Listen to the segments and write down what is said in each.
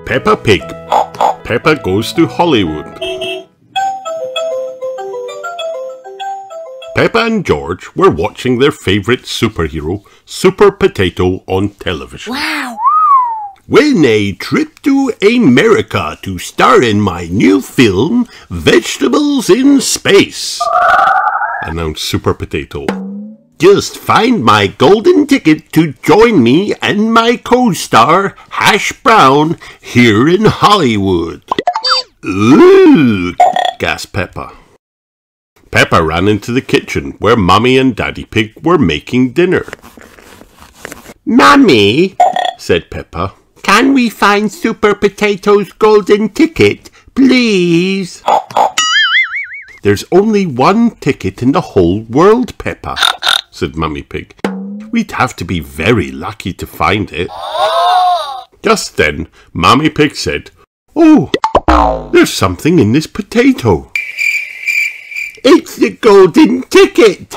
Peppa Pig. Peppa goes to Hollywood. Peppa and George were watching their favourite superhero, Super Potato, on television. Wow! Win a trip to America to star in my new film, Vegetables in Space, announced Super Potato. Just find my golden ticket to join me and my co-star, Hash Brown, here in Hollywood. Ooh, gasped Peppa. Peppa ran into the kitchen where Mummy and Daddy Pig were making dinner. Mummy, said Peppa, can we find Super Potato's golden ticket, please? There's only one ticket in the whole world, Peppa, said Mummy Pig. We'd have to be very lucky to find it. Just then, Mummy Pig said, Oh, there's something in this potato. It's the golden ticket,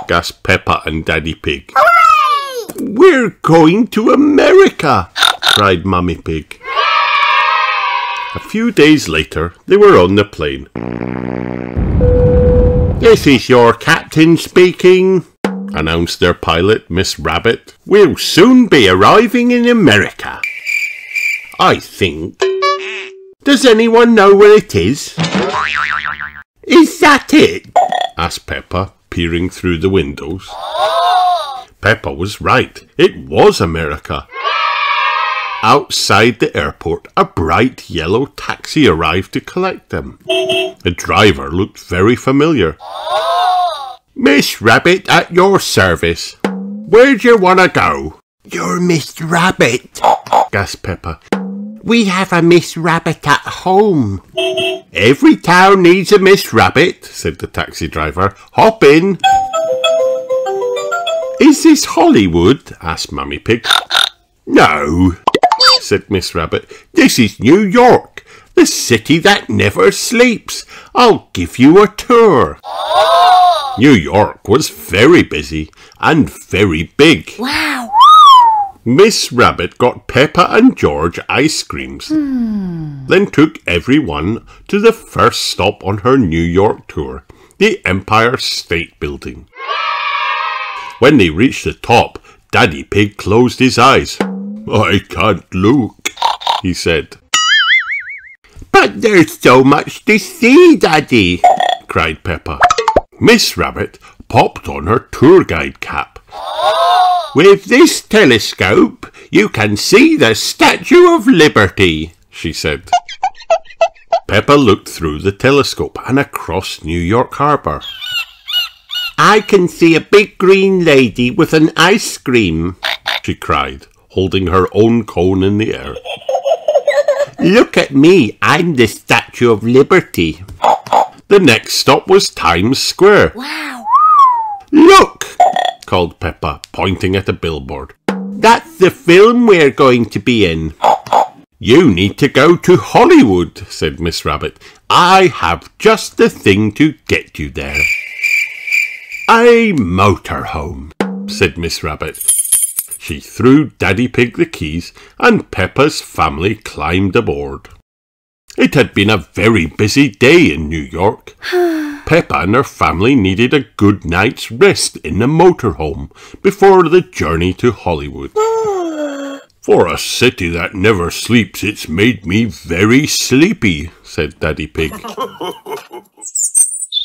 gasped Peppa and Daddy Pig. Hooray! We're going to America, cried Mummy Pig. A few days later, they were on the plane. This is your captain speaking, announced their pilot, Miss Rabbit. We'll soon be arriving in America. I think. Does anyone know where it is? Is that it? Asked Peppa, peering through the windows. Peppa was right. It was America. Outside the airport, a bright yellow taxi arrived to collect them. The driver looked very familiar. Miss Rabbit at your service. Where'd you want to go? You're Miss Rabbit, gasped Peppa. We have a Miss Rabbit at home. Every town needs a Miss Rabbit, said the taxi driver. Hop in. Is this Hollywood? Asked Mummy Pig. No, said Miss Rabbit. This is New York, the city that never sleeps. I'll give you a tour. New York was very busy and very big. Wow! Miss Rabbit got Peppa and George ice creams, then took everyone to the first stop on her New York tour, the Empire State Building. When they reached the top, Daddy Pig closed his eyes. I can't look, he said. But there's so much to see, Daddy, cried Peppa. Miss Rabbit popped on her tour guide cap. With this telescope, you can see the Statue of Liberty, she said. Peppa looked through the telescope and across New York Harbour. I can see a big green lady with an ice cream, she cried, holding her own cone in the air. Look at me, I'm the Statue of Liberty. The next stop was Times Square. Wow! Look, called Peppa, pointing at a billboard. That's the film we're going to be in. You need to go to Hollywood, said Miss Rabbit. I have just the thing to get you there. A motorhome, said Miss Rabbit. She threw Daddy Pig the keys and Peppa's family climbed aboard. It had been a very busy day in New York. Peppa and her family needed a good night's rest in the motorhome before the journey to Hollywood. For a city that never sleeps, it's made me very sleepy, said Daddy Pig.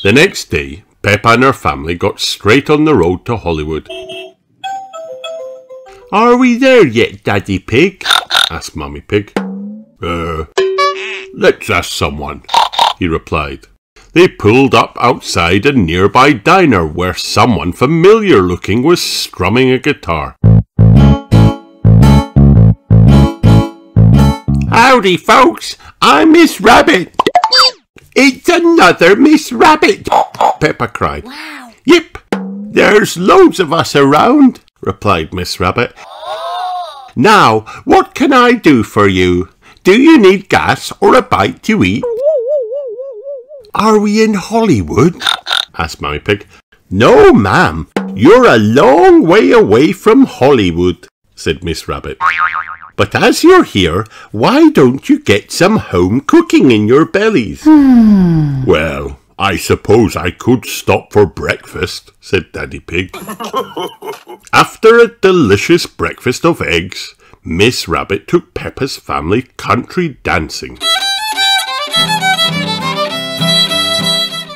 The next day, Peppa and her family got straight on the road to Hollywood. Are we there yet, Daddy Pig? Asked Mummy Pig. Let's ask someone, he replied. They pulled up outside a nearby diner where someone familiar looking was strumming a guitar. Howdy, folks. I'm Miss Rabbit. It's another Miss Rabbit, Peppa cried. Wow! Yep, there's loads of us around, replied Miss Rabbit. Now, what can I do for you? Do you need gas or a bite to eat? Are we in Hollywood? Asked Mummy Pig. No, ma'am. You're a long way away from Hollywood, said Miss Rabbit. But as you're here, why don't you get some home cooking in your bellies? Well, I suppose I could stop for breakfast, said Daddy Pig. After a delicious breakfast of eggs, Miss Rabbit took Peppa's family country dancing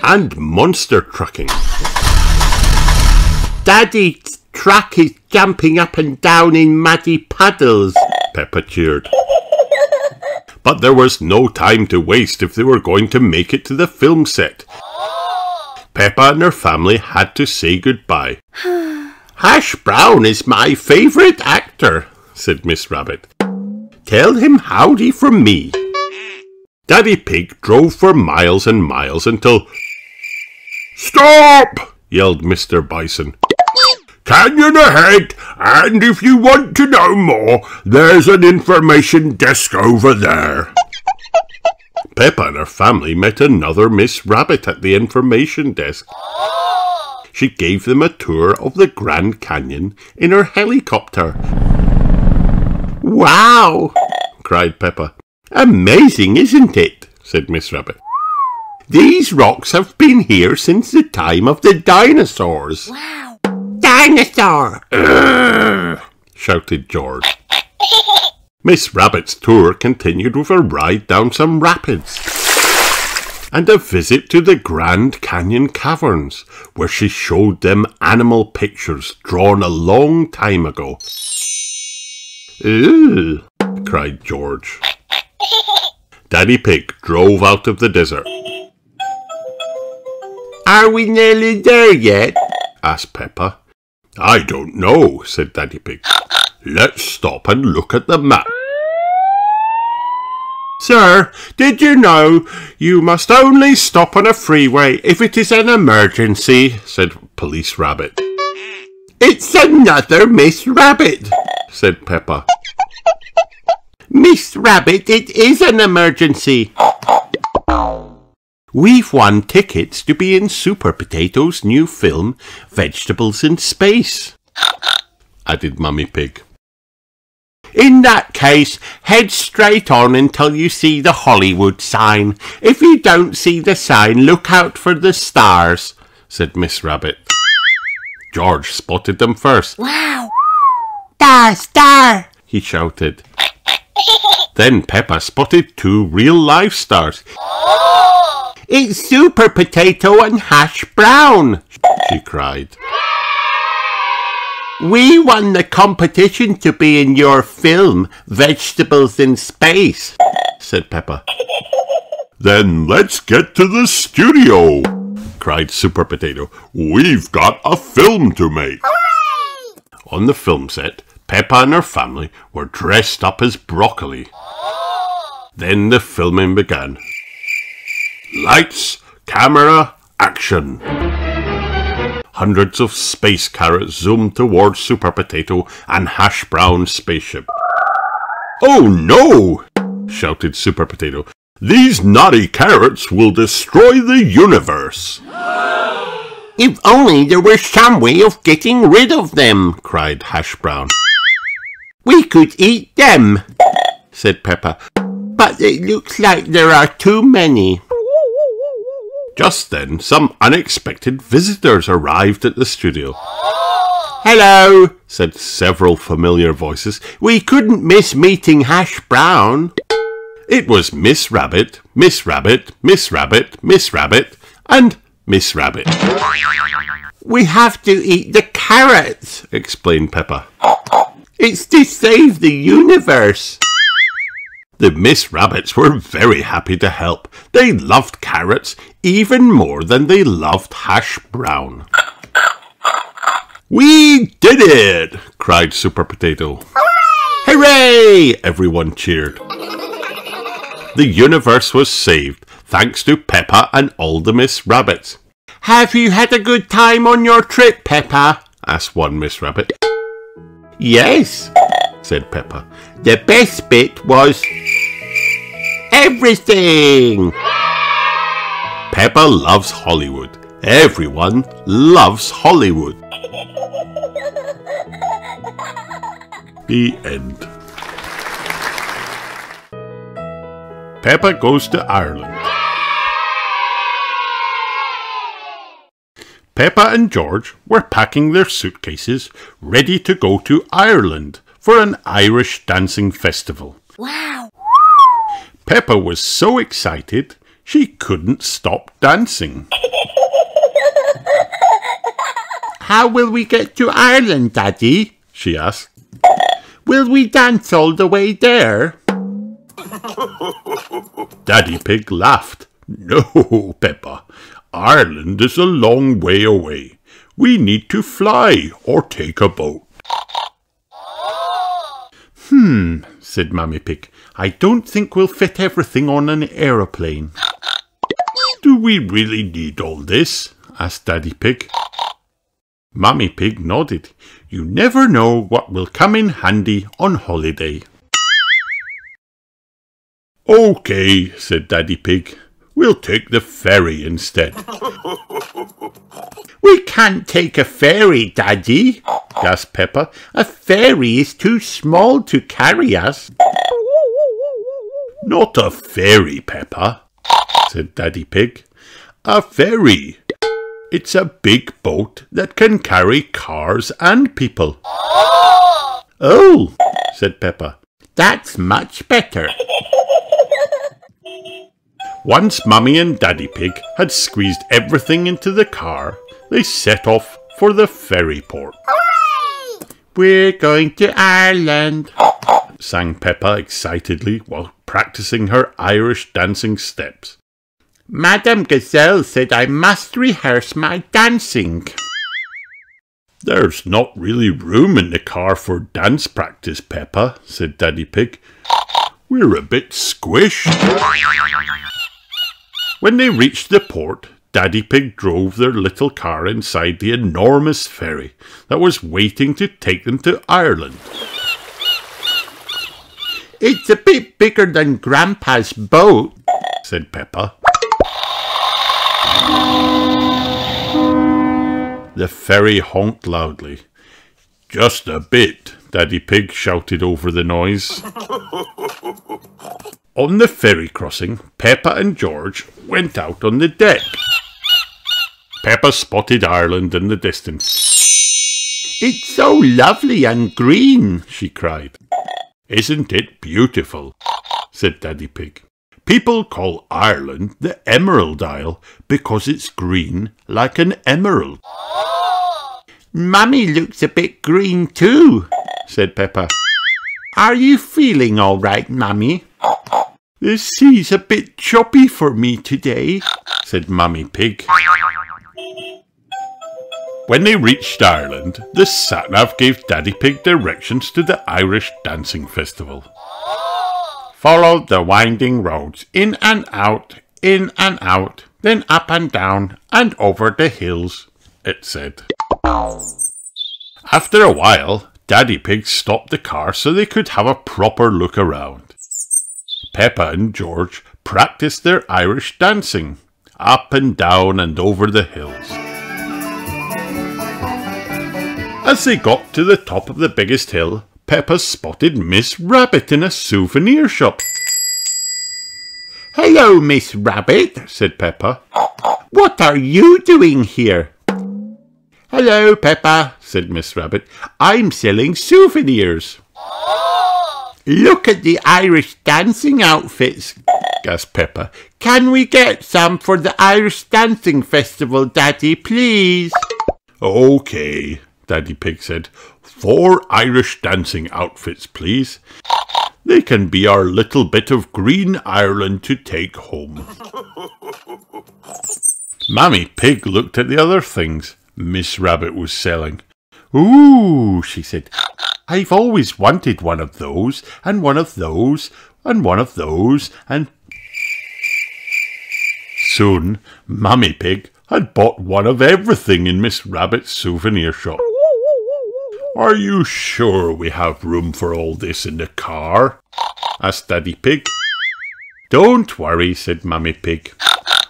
and monster trucking. Daddy's truck is jumping up and down in muddy puddles, Peppa cheered. But there was no time to waste if they were going to make it to the film set. Peppa and her family had to say goodbye. Hash Brown is my favourite actor, said Miss Rabbit. Tell him howdy from me. Daddy Pig drove for miles and miles until... Stop! Yelled Mr. Bison. Canyon ahead, and if you want to know more, there's an information desk over there. Peppa and her family met another Miss Rabbit at the information desk. She gave them a tour of the Grand Canyon in her helicopter. Wow! Cried Peppa. Amazing, isn't it? Said Miss Rabbit. These rocks have been here since the time of the dinosaurs. Wow! Dinosaur! Shouted George. Miss Rabbit's tour continued with a ride down some rapids and a visit to the Grand Canyon Caverns, where she showed them animal pictures drawn a long time ago. Ew! Cried George. Daddy Pig drove out of the desert. Are we nearly there yet? Asked Peppa. I don't know, said Daddy Pig. Let's stop and look at the map. Sir, did you know you must only stop on a freeway if it is an emergency, said Police Rabbit. It's another Miss Rabbit, said Peppa. Miss Rabbit, it is an emergency. We've won tickets to be in Super Potato's new film, Vegetables in Space, added Mummy Pig. In that case, head straight on until you see the Hollywood sign. If you don't see the sign, look out for the stars, said Miss Rabbit. George spotted them first. Wow! Star, star! He shouted. Then Peppa spotted 2 real-life stars. It's Super Potato and Hash Brown, she cried. We won the competition to be in your film, Vegetables in Space, said Peppa. Then let's get to the studio, cried Super Potato. We've got a film to make. Hooray! On the film set, Peppa and her family were dressed up as broccoli. Then the filming began. Lights, camera, action. Hundreds of space carrots zoomed towards Super Potato and Hash Brown's spaceship. Oh no! Shouted Super Potato. These naughty carrots will destroy the universe. If only there were some way of getting rid of them, cried Hash Brown. We could eat them, said Peppa, but it looks like there are too many. Just then, some unexpected visitors arrived at the studio. Hello, said several familiar voices. We couldn't miss meeting Hash Brown. It was Miss Rabbit, Miss Rabbit, Miss Rabbit, Miss Rabbit, and Miss Rabbit. We have to eat the carrots, explained Peppa. It's to save the universe. The Miss Rabbits were very happy to help. They loved carrots even more than they loved Hash Brown. We did it! Cried Super Potato. Hooray! Hooray! Everyone cheered. The universe was saved thanks to Peppa and all the Miss Rabbits. Have you had a good time on your trip, Peppa? Asked one Miss Rabbit. Yes, said Peppa. The best bit was everything. Peppa loves Hollywood. Everyone loves Hollywood. The end. Peppa Goes to Ireland. Peppa and George were packing their suitcases, ready to go to Ireland for an Irish dancing festival. Wow! Peppa was so excited, she couldn't stop dancing. How will we get to Ireland, Daddy? She asked. Will we dance all the way there? Daddy Pig laughed. No, Peppa. Ireland is a long way away. We need to fly or take a boat. Said Mummy Pig. I don't think we'll fit everything on an aeroplane. Do we really need all this? Asked Daddy Pig. Mummy Pig nodded. You never know what will come in handy on holiday. Okay, said Daddy Pig. We'll take the ferry instead. We can't take a ferry, Daddy, gasped Peppa. A ferry is too small to carry us. Not a ferry, Peppa, said Daddy Pig. A ferry. It's a big boat that can carry cars and people. Oh, said Peppa. That's much better. Once Mummy and Daddy Pig had squeezed everything into the car, they set off for the ferry port. Hooray! We're going to Ireland, sang Peppa excitedly while practicing her Irish dancing steps. Madame Gazelle said I must rehearse my dancing. There's not really room in the car for dance practice, Peppa, said Daddy Pig. We're a bit squished. When they reached the port, Daddy Pig drove their little car inside the enormous ferry that was waiting to take them to Ireland. It's a bit bigger than Grandpa's boat, said Peppa. The ferry honked loudly. Just a bit, Daddy Pig shouted over the noise. On the ferry crossing, Peppa and George went out on the deck. Peppa spotted Ireland in the distance. It's so lovely and green, she cried. Isn't it beautiful? Said Daddy Pig. People call Ireland the Emerald Isle because it's green like an emerald. Mummy looks a bit green too, said Peppa. Are you feeling all right, Mummy? The sea's a bit choppy for me today, said Mummy Pig. When they reached Ireland, the sat-nav gave Daddy Pig directions to the Irish Dancing Festival. Follow the winding roads, in and out, then up and down, and over the hills, it said. After a while, Daddy Pig stopped the car so they could have a proper look around. Peppa and George practiced their Irish dancing, up and down and over the hills. As they got to the top of the biggest hill, Peppa spotted Miss Rabbit in a souvenir shop. Hello, Miss Rabbit, said Peppa. What are you doing here? Hello, Peppa, said Miss Rabbit. I'm selling souvenirs. Look at the Irish dancing outfits, gasped Peppa. Can we get some for the Irish Dancing Festival, Daddy, please? Okay, Daddy Pig said. 4 Irish dancing outfits, please. They can be our little bit of green Ireland to take home. Mummy Pig looked at the other things Miss Rabbit was selling. Ooh, she said. I've always wanted one of those, and one of those, and one of those, and... Soon, Mummy Pig had bought one of everything in Miss Rabbit's souvenir shop. Are you sure we have room for all this in the car? Asked Daddy Pig. Don't worry, said Mummy Pig.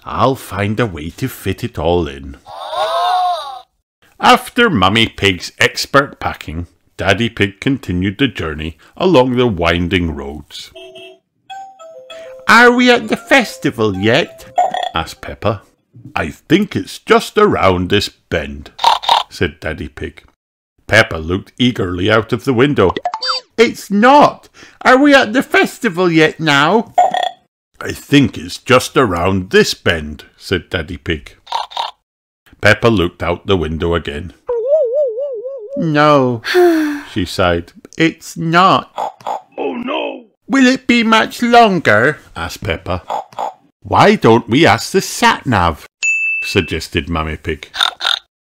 I'll find a way to fit it all in. After Mummy Pig's expert packing, Daddy Pig continued the journey along the winding roads. Are we at the festival yet? Asked Peppa. I think it's just around this bend, said Daddy Pig. Peppa looked eagerly out of the window. It's not! Are we at the festival yet now? I think it's just around this bend, said Daddy Pig. Peppa looked out the window again. No, she sighed. It's not. Oh no! Will it be much longer? Asked Peppa. Why don't we ask the sat-nav? Suggested Mummy Pig.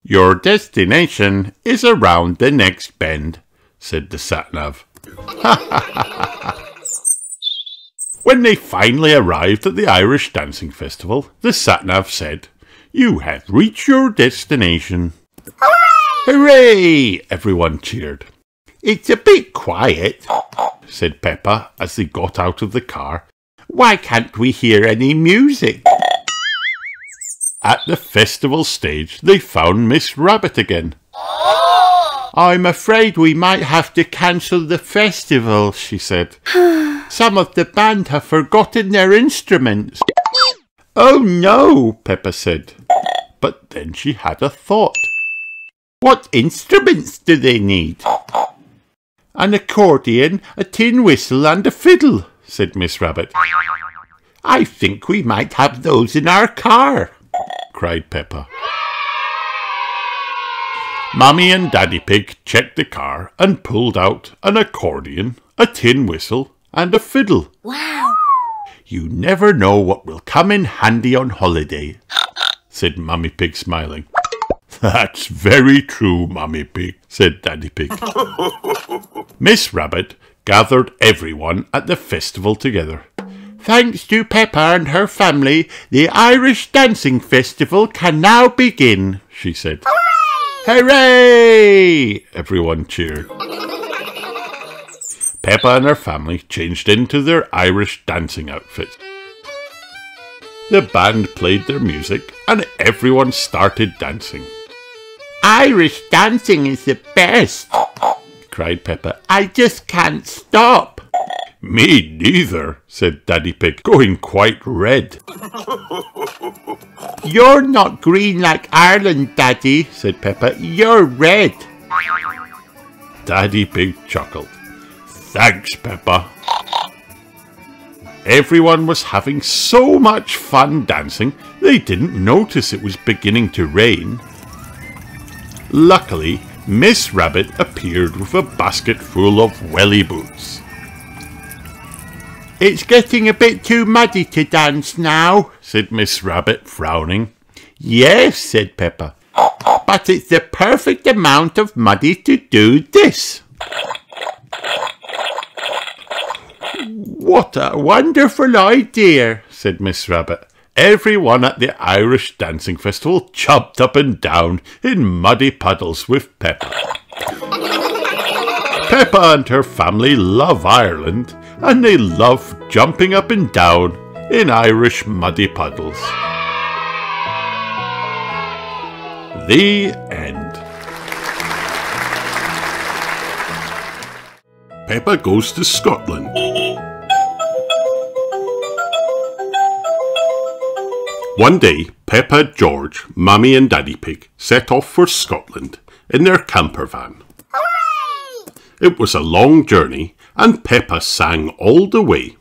Your destination is around the next bend, said the sat-nav. When they finally arrived at the Irish Dancing Festival, the sat-nav said, You have reached your destination. Hooray! Hooray! Everyone cheered. It's a bit quiet, said Peppa as they got out of the car. Why can't we hear any music? At the festival stage, they found Miss Rabbit again. I'm afraid we might have to cancel the festival, she said. Some of the band have forgotten their instruments. Oh no, Peppa said. But then she had a thought. What instruments do they need? An accordion, a tin whistle and a fiddle, said Miss Rabbit. I think we might have those in our car, cried Peppa. Mummy and Daddy Pig checked the car and pulled out an accordion, a tin whistle and a fiddle. Wow! You never know what will come in handy on holiday, said Mummy Pig smiling. That's very true, Mummy Pig, said Daddy Pig. Miss Rabbit gathered everyone at the festival together. Thanks to Peppa and her family, the Irish Dancing Festival can now begin, she said. Hooray! Everyone cheered. Peppa and her family changed into their Irish dancing outfits. The band played their music and everyone started dancing. Irish dancing is the best, cried Peppa. I just can't stop. Me neither, said Daddy Pig, going quite red. You're not green like Ireland, Daddy, said Peppa. You're red. Daddy Pig chuckled. Thanks, Peppa. Everyone was having so much fun dancing, they didn't notice it was beginning to rain. Luckily, Miss Rabbit appeared with a basket full of welly boots. It's getting a bit too muddy to dance now, said Miss Rabbit, frowning. Yes, said Peppa, but it's the perfect amount of muddy to do this. What a wonderful idea, said Miss Rabbit. Everyone at the Irish Dancing Festival jumped up and down in muddy puddles with Peppa. Peppa and her family love Ireland, and they love jumping up and down in Irish muddy puddles. The end. Peppa Goes to Scotland. One day, Peppa, George, Mummy and Daddy Pig set off for Scotland in their camper van. Hooray! It was a long journey and Peppa sang all the way.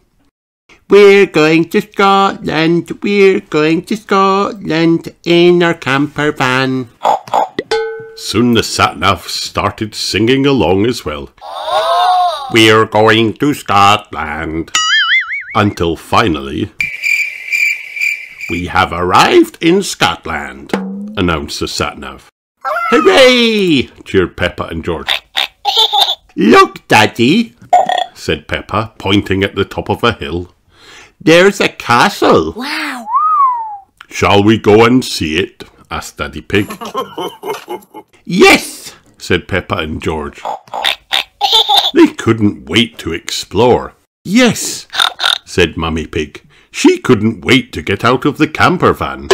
We're going to Scotland, we're going to Scotland in our camper van. Soon the sat-nav started singing along as well. We're going to Scotland. Until finally, we have arrived in Scotland, announced the sat-nav. Hooray! Cheered Peppa and George. Look, Daddy, said Peppa, pointing at the top of a hill. There's a castle. Wow! Shall we go and see it? Asked Daddy Pig. Yes, said Peppa and George. They couldn't wait to explore. Yes, said Mummy Pig. She couldn't wait to get out of the camper van.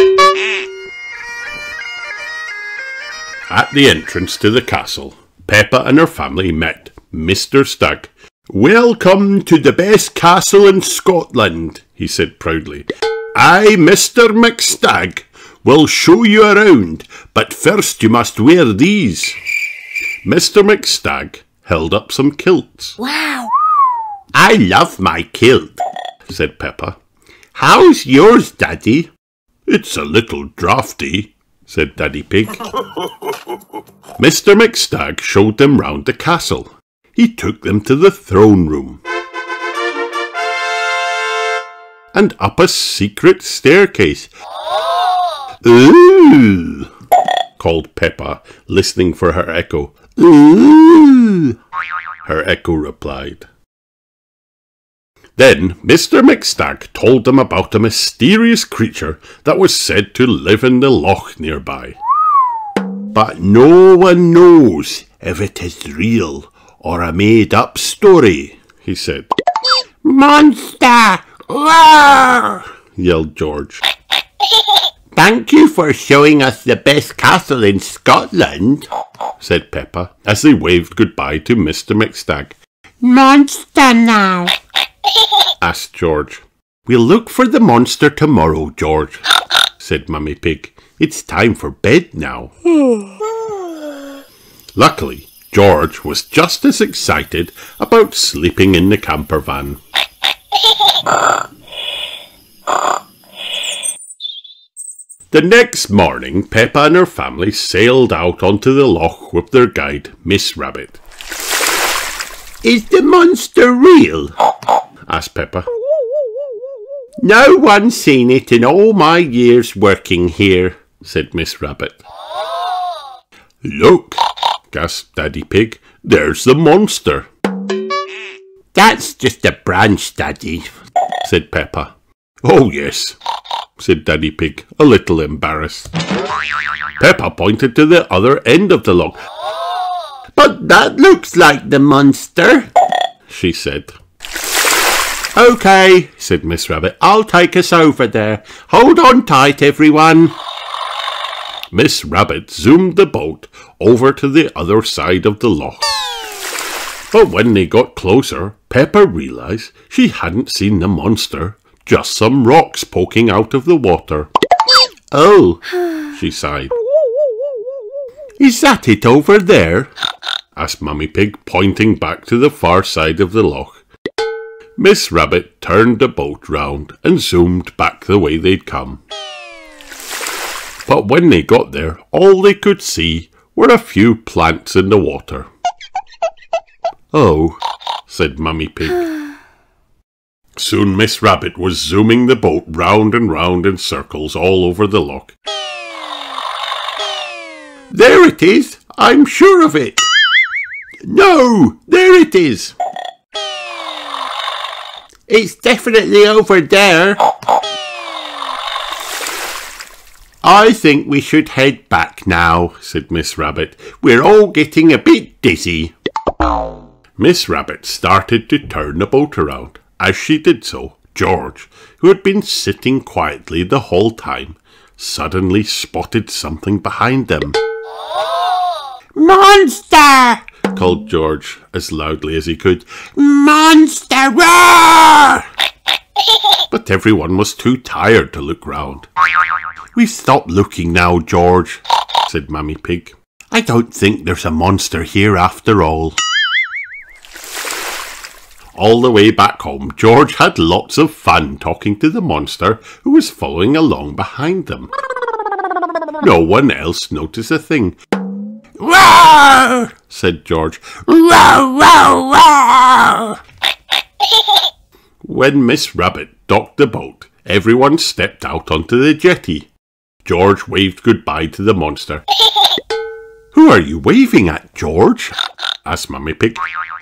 At the entrance to the castle, Peppa and her family met Mr. Stag "Welcome to the best castle in Scotland," he said proudly. "I, Mr. McStag, will show you around, but first you must wear these." Mr. McStag held up some kilts. Wow! "I love my kilt," said Peppa. "How's yours, Daddy?" "It's a little draughty," said Daddy Pig. Mr. McStag showed them round the castle. He took them to the throne room and up a secret staircase. "Ooh!" called Peppa, listening for her echo. "Ooh!" her echo replied. Then Mr. McStag told them about a mysterious creature that was said to live in the loch nearby. "But no one knows if it is real or a made-up story," he said. "Monster! Roar!" yelled George. "Thank you for showing us the best castle in Scotland," said Peppa, as they waved goodbye to Mr. McStag. "Monster now?" asked George. "We'll look for the monster tomorrow, George," said Mummy Pig. "It's time for bed now." Luckily, George was just as excited about sleeping in the camper van. The next morning, Peppa and her family sailed out onto the loch with their guide, Miss Rabbit. "Is the monster real?" asked Peppa. "No one's seen it in all my years working here," said Miss Rabbit. "Look," gasped Daddy Pig, "there's the monster." "That's just a branch, Daddy," said Peppa. "Oh, yes," said Daddy Pig, a little embarrassed. Peppa pointed to the other end of the log. "But that looks like the monster," she said. "OK," said Miss Rabbit, "I'll take us over there. Hold on tight, everyone." Miss Rabbit zoomed the boat over to the other side of the loch. But when they got closer, Peppa realised she hadn't seen the monster, just some rocks poking out of the water. "Oh," she sighed. "Is that it over there?" asked Mummy Pig, pointing back to the far side of the loch. Miss Rabbit turned the boat round and zoomed back the way they'd come. But when they got there, all they could see were a few plants in the water. "Oh," said Mummy Pig. Soon Miss Rabbit was zooming the boat round and round in circles all over the loch. "There it is! I'm sure of it!" "No! There it is!" "It's definitely over there!" "I think we should head back now," said Miss Rabbit. "We're all getting a bit dizzy." Miss Rabbit started to turn the boat around. As she did so, George, who had been sitting quietly the whole time, suddenly spotted something behind them. "Monster!" called George as loudly as he could. "Monster! Roar!" But everyone was too tired to look round. "We've stopped looking now, George," said Mummy Pig. "I don't think there's a monster here after all." All the way back home, George had lots of fun talking to the monster who was following along behind them. No one else noticed a thing. "Roar!" said George. "Roar, roar, roar!" When Miss Rabbit docked the boat, everyone stepped out onto the jetty. George waved goodbye to the monster. "Who are you waving at, George?" asked Mummy Pig.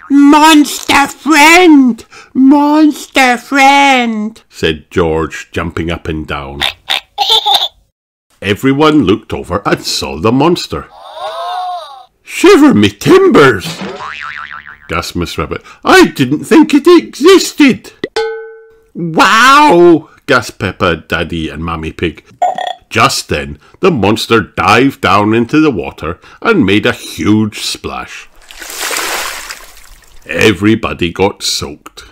"Monster friend! Monster friend!" said George, jumping up and down. Everyone looked over and saw the monster. "Shiver me timbers!" gasped Miss Rabbit. "I didn't think it existed." "Wow!" gasped Peppa, Daddy and Mummy Pig. Just then, the monster dived down into the water and made a huge splash. Everybody got soaked.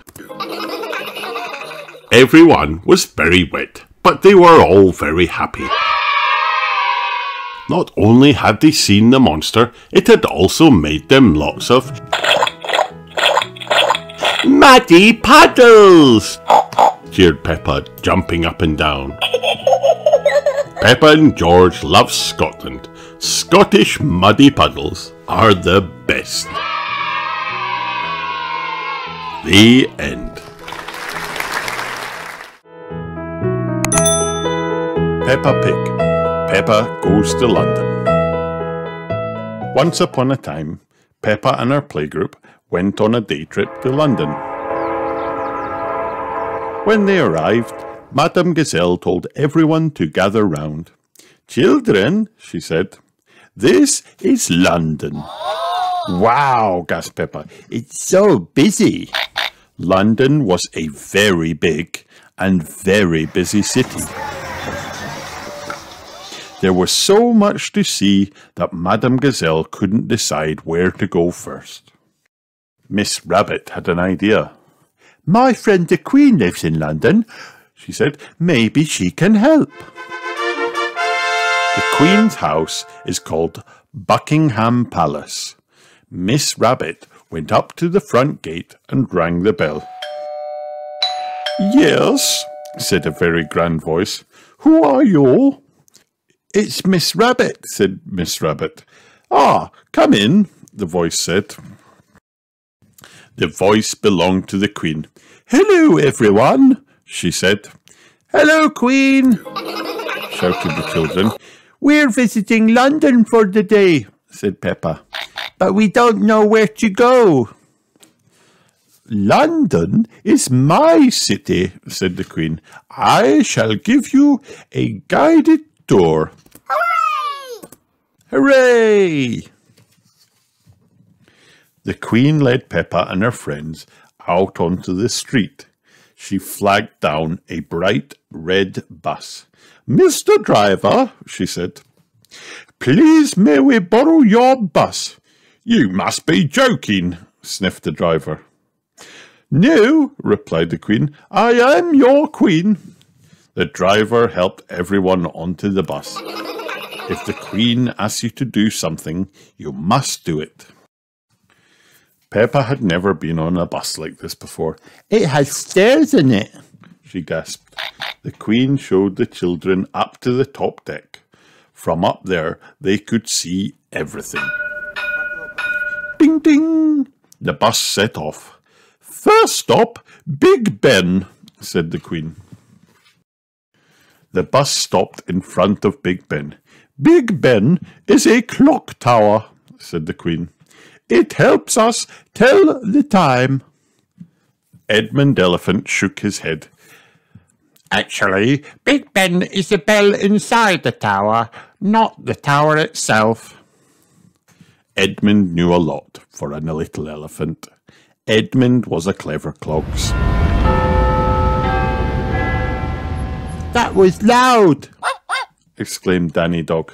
Everyone was very wet, but they were all very happy. Not only had they seen the monster, it had also made them lots of muddy puddles, cheered Peppa, jumping up and down. Peppa and George love Scotland. Scottish muddy puddles are the best. The end. Peppa Pig. Peppa Goes to London. Once upon a time, Peppa and her playgroup went on a day trip to London. When they arrived, Madame Gazelle told everyone to gather round. "Children," she said, "this is London." "Wow," gasped Peppa, "it's so busy." London was a very big and very busy city. There was so much to see that Madame Gazelle couldn't decide where to go first. Miss Rabbit had an idea. "My friend the Queen lives in London," she said. "Maybe she can help." The Queen's house is called Buckingham Palace. Miss Rabbit went up to the front gate and rang the bell. "Yes," said a very grand voice. "Who are you?" "It's Miss Rabbit," said Miss Rabbit. "Ah, come in," the voice said. The voice belonged to the Queen. "Hello, everyone," she said. "Hello, Queen," shouted the children. "We're visiting London for the day," said Peppa, "but we don't know where to go." "London is my city," said the Queen. "I shall give you a guided tour." Hooray! Hooray! The Queen led Peppa and her friends out onto the street. She flagged down a bright red bus. "Mr. Driver," she said, "please may we borrow your bus?" "You must be joking," sniffed the driver. "No," replied the Queen, "I am your Queen." The driver helped everyone onto the bus. If the Queen asks you to do something, you must do it. Peppa had never been on a bus like this before. "It has stairs in it," she gasped. The Queen showed the children up to the top deck. From up there, they could see everything. Ding, ding! The bus set off. "First stop, Big Ben," said the Queen. The bus stopped in front of Big Ben. "Big Ben is a clock tower," said the Queen. "It helps us tell the time." Edmund Elephant shook his head. "Actually, Big Ben is the bell inside the tower, not the tower itself." Edmund knew a lot for a little elephant. Edmund was a clever clogs. "That was loud!" exclaimed Danny Dog.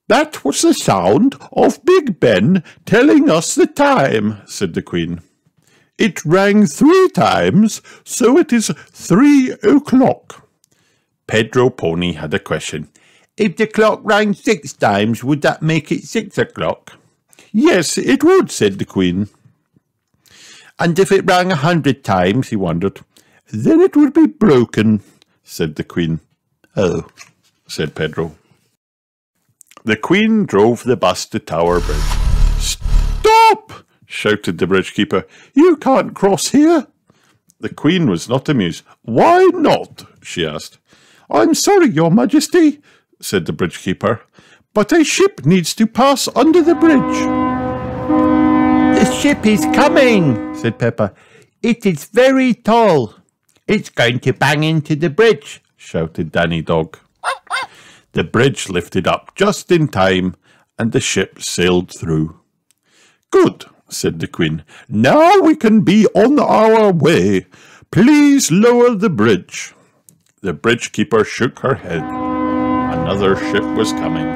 "That was the sound of Big Ben telling us the time," said the Queen. "It rang 3 times, so it is 3 o'clock. Pedro Pony had a question. "If the clock rang 6 times, would that make it 6 o'clock?" "Yes, it would," said the Queen. "And if it rang 100 times," he wondered. "Then it would be broken," said the Queen. "Oh," said Pedro. The Queen drove the bus to Tower Bridge. "Stop!" shouted the bridge keeper. "You can't cross here." The Queen was not amused. "Why not?" she asked. "I'm sorry, Your Majesty," said the bridge keeper, "but a ship needs to pass under the bridge." "The ship is coming," said Peppa. "It is very tall." "It's going to bang into the bridge," shouted Danny Dog. The bridge lifted up just in time, and the ship sailed through. "Good," said the Queen. "Now we can be on our way. Please lower the bridge." The bridge keeper shook her head. Another ship was coming.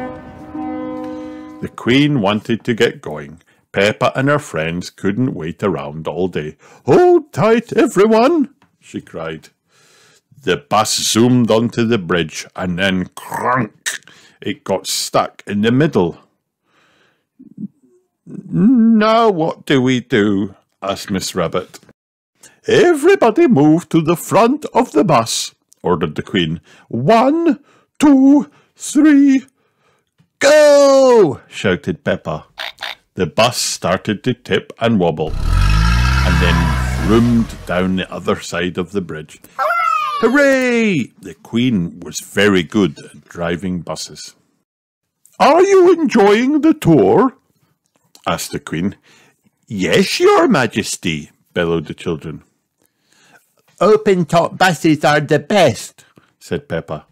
The Queen wanted to get going. Peppa and her friends couldn't wait around all day. "Hold tight, everyone," she cried. The bus zoomed onto the bridge, and then crunk, it got stuck in the middle. "Now what do we do?" asked Miss Rabbit. "Everybody move to the front of the bus," ordered the Queen. "1, 2, 3, go!" shouted Peppa. The bus started to tip and wobble, and then zoomed down the other side of the bridge. Hooray! The Queen was very good at driving buses. "Are you enjoying the tour?" asked the Queen. "Yes, Your Majesty," bellowed the children. Open-top buses are the best, said Peppa.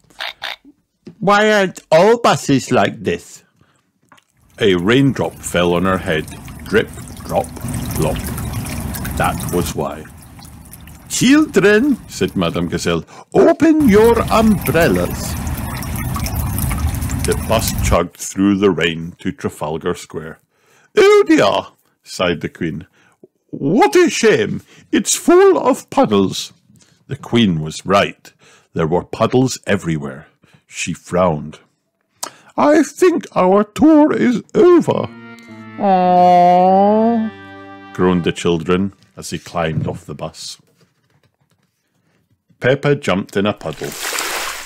Why aren't all buses like this? A raindrop fell on her head. Drip, drop, plop. That was why. "Children," said Madame Gazelle, "open your umbrellas." The bus chugged through the rain to Trafalgar Square. "Oh dear," sighed the Queen. "What a shame. It's full of puddles." The Queen was right. There were puddles everywhere. She frowned. "I think our tour is over." Aww, groaned the children as they climbed off the bus. Peppa jumped in a puddle.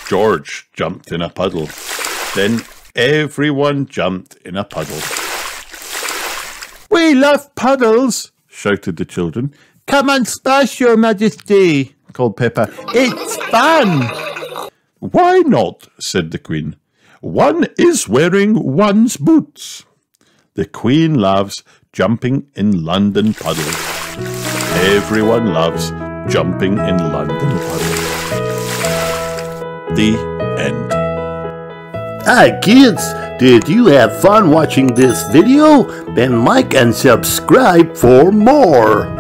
George jumped in a puddle. Then everyone jumped in a puddle. we love puddles, shouted the children. Come and splash, Your Majesty, called Peppa. It's fun. Why not, said the Queen. One is wearing one's boots. The Queen loves jumping in London puddles. Everyone loves jumping in London puddles. The end. Hi kids, did you have fun watching this video? Then like and subscribe for more.